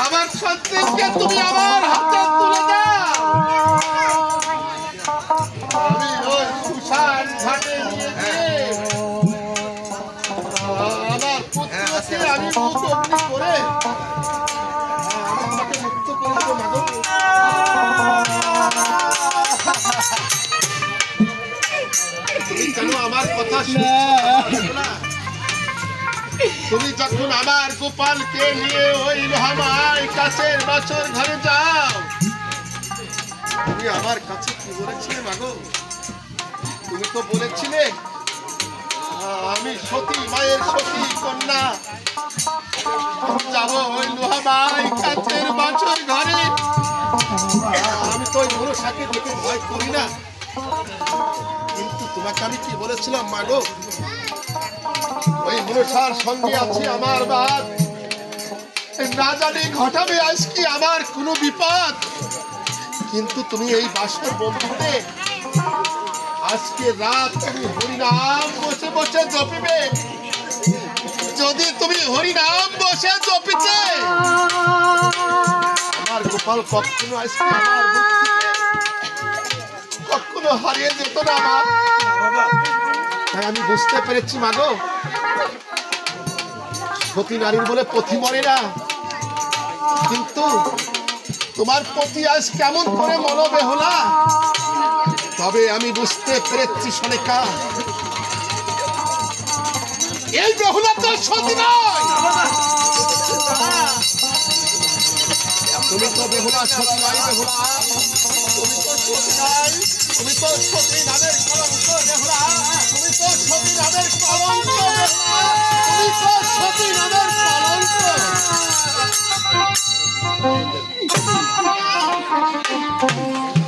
আমার সন্তানকে তুমি আমার হাতে তুলে দাও। আমি ওই সুশান ঘাটে নিয়ে গিয়ে আমার পুত্রকে আমি মুখ অগ্নি করে আমাকে মুক্ত করে দেবো মাগো। তুমি কেন আমার কথা শুনছো না? তুমি যখন আমার গোপালকে নিয়ে ওই লোহামায় কাছের বাছর ঘরে যাও, তুমি আমার কাছে কি বলেছিলে মাগো? তুমি তো বলেছিলে আমি সতী মায়ের সতী কন্যা, যাবো ওই লোহামায় কাছের বাছর ঘরে। আমি তো ওই মনসাকে দেখে ভয় করি না, কিন্তু তোমাকে আমি কি বলেছিলাম মাগো? ওই মনসার সঙ্গে আছে আমার বাপ, না জানি ঘটাবে আজকে আমার কোনো বিপদ। কিন্তু তুমি এই বাসর বন্ধুতে আজকে রাত তুমি হরিনাম বসে বসে জপিবে। যদি তুমি হরিনাম বসে জপিতে আমার গোপাল কখনো আজকে আমার কখনো হারিয়ে যেত না মা। তাই আমি বুঝতে পেরেছি মাগো, সতী নারীর বলে পথি মরে না। কিন্তু তোমার প্রতি আজ কেমন করে মনোবেহলা, তবে আমি বুঝতে পেরেছি সনেকা, এই বেহুলা তো সতী নয়। তুমি তো বেহুলা, সতী নয় বেহুলা। তুমি তো সতী নয়, তুমি তো সতী নামের কলঙ্ক বেহুলা। তুমি তো সতী নামের কলঙ্ক বেহুলা। তুমি তো সতী নামের কলঙ্ক।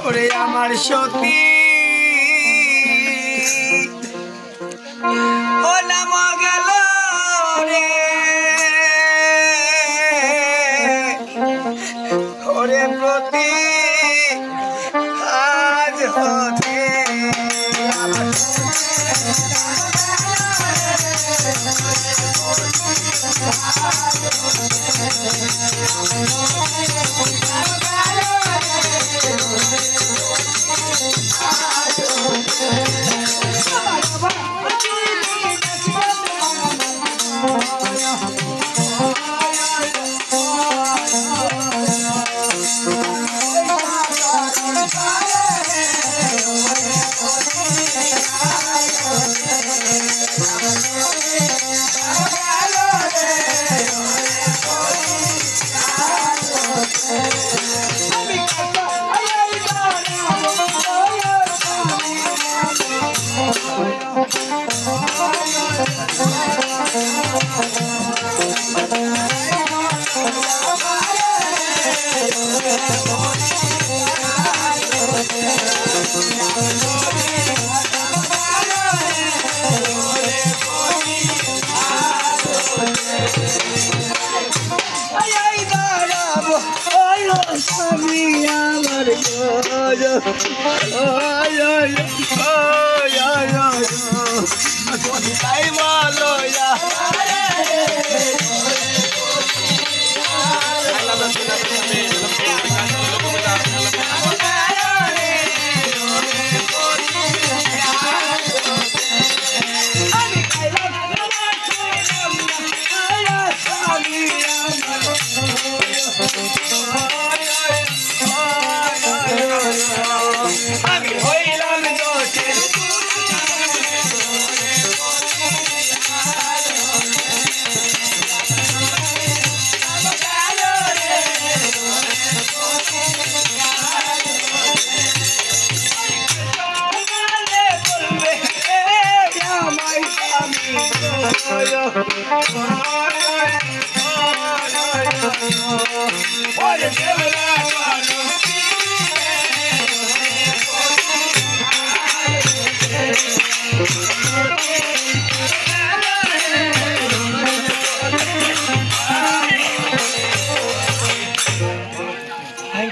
ওরে আমার সতী ও নাম গেল রে, ওরে প্রতি আজ হতে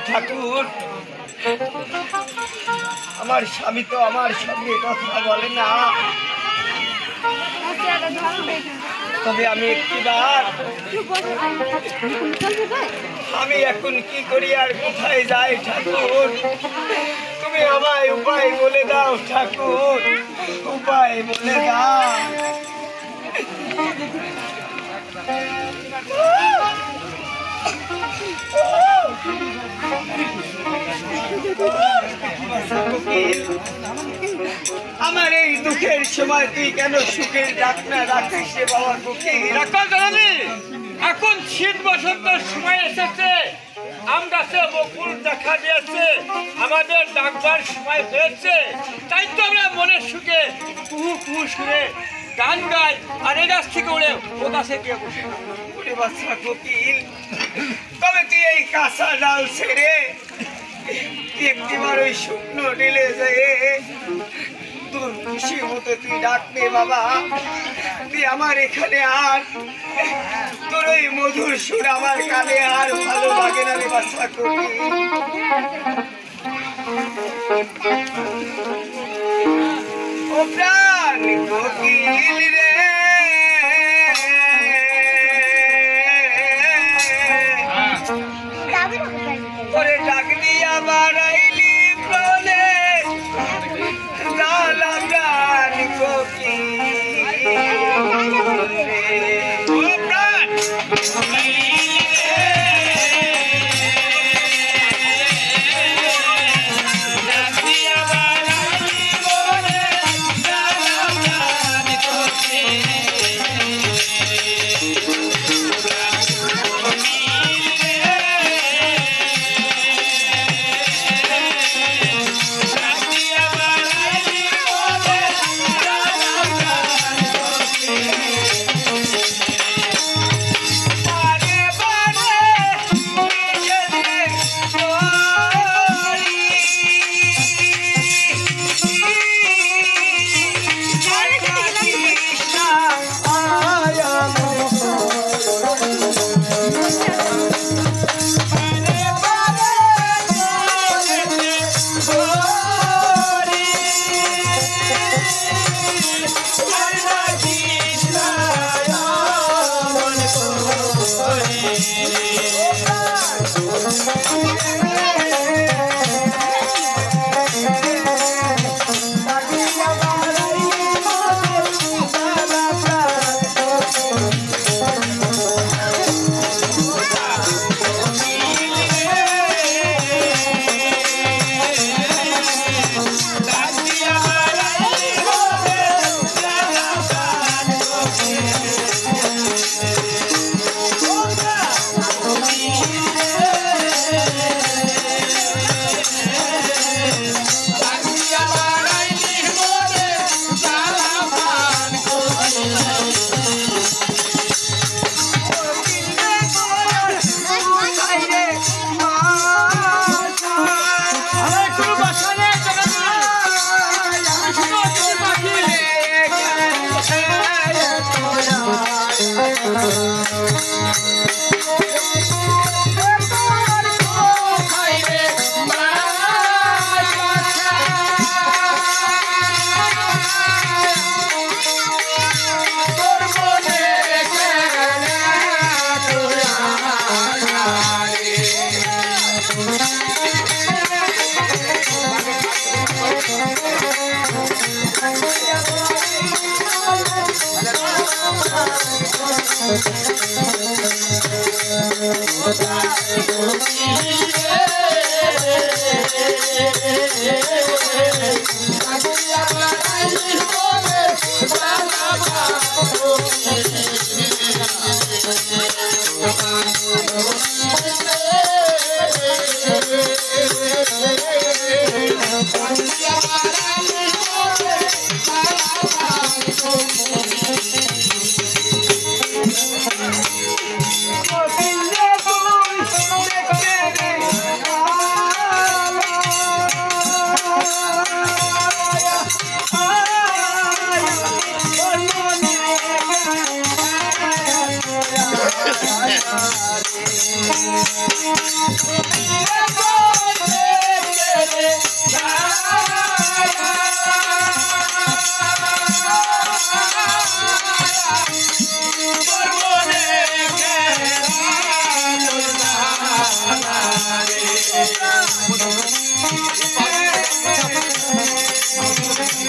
ঠাকুর, আমার স্বামী তো আমার সঙ্গে কথা বলে না। তবে আমি একটিবার আমি এখন কি করি আর কোথায় যাই ঠাকুর? তুমি আমায় উপায় বলে দাও ঠাকুর, উপায় বলে দাও। আমার এই দুঃখের সময় তুই কেন সুখের ডাক না রাখিস রে বাবার বুকে? এখন শীত বসন্তের সময় এসেছে, আম গাছে বকুল দেখা দিয়েছে, আমাদের ডাকবার সময় হয়েছে। তাই তো আমরা মনের সুখে কুহু কুহু সুরে গান গাই, আর এ গাছ থেকে উড়ে ও গাছে গিয়ে বসে। ওরে বাচ্চা কোকিল, তবে তুই এই কাঁচা ডাল ছেড়ে একটিবার ওই শুকনো ঢেলে যায় তোর খুশি মতো তুই ডাকবে বাবা। তুই আমার এখানে আর তোর ওই মধুর সুর আমার কানে আর ভালো লাগে না রে বাচ্চা কোকিল। ও প্রাণ কোকিল রে, ওরে ডাক দিয়া বাড়াইলি প্রাণে লালা প্রাণ কোকিল রে। ও প্রাণ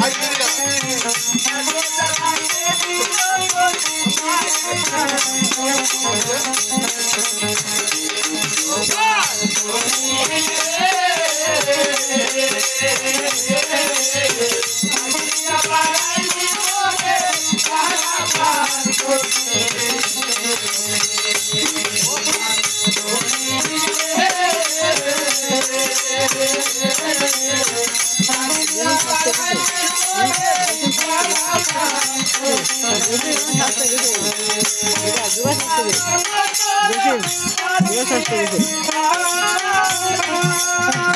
আই বেরিয়ে যা।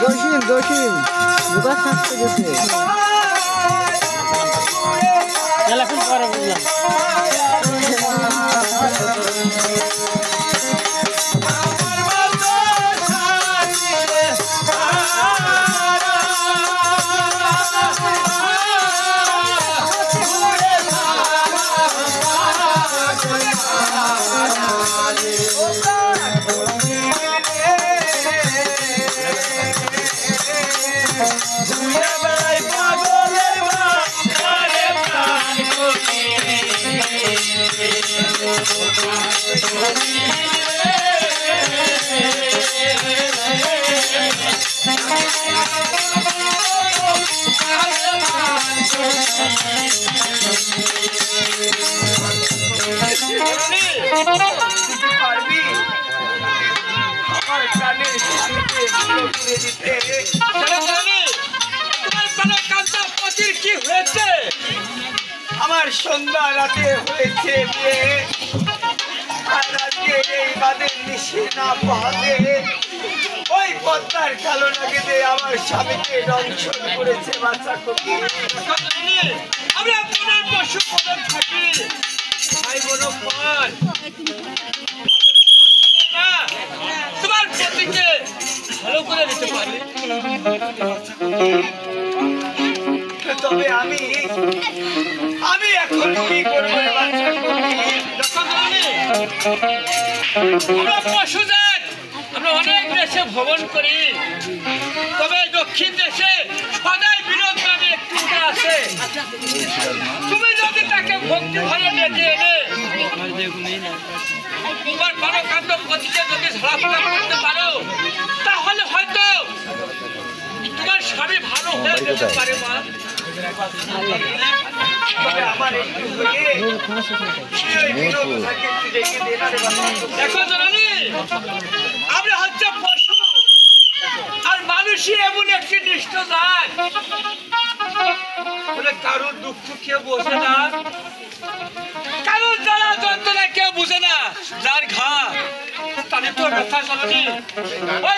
জসিম জসিম যোগা শাস্তে গেছে এখন পরে বুঝলাম পারবি আমার কানে শিশুকে ভালো করে দিতে? তোমার কানে কান্তা পতির কি হয়েছে? আমার সন্ধ্যা রাতে হয়েছে বিয়ে, আর আজকে এই বাদের নিশে না পাহাতে ওই পদ্মার কালো নাগেতে আমার স্বামীকে দংশন করেছে বাচ্চা কবি। আমরা মনের পশু পদক থাকি ভাই বোন পান না তোমার পতিকে ভালো করে দিতে পারি। তবে আমি এখন কি করবো বাচ্চা কবি? আমরা পশুজাত, আমরা অনেক দেশে ভ্রমণ করি, তবে দক্ষিণ দেশে সদাই বিরোধ নামে একটু আছে। তুমি যদি তাকে ভক্তি ভালো ডেকে এনে তোমার বড় কাণ্ড পতিকে যদি ঝাড়াফুলা করতে পারো, তাহলে হয়তো তোমার স্বামী ভালো হয়ে যেতে পারে। মা তবে আমার একটু হয়ে ওই বিনোদটাকে একটু ডেকে দে না রে বাচ্চা কবি। দেখো জননী, আমরা হচ্ছে পশু আর মানুষই এমন একটি নিষ্ঠ জাত, বলে কারোর দুঃখ কেউ বোঝে না, কারোর জ্বালা যন্ত্রণা কেউ বুঝে না। যার ঘা তাহলে তো ব্যথা জননী ওই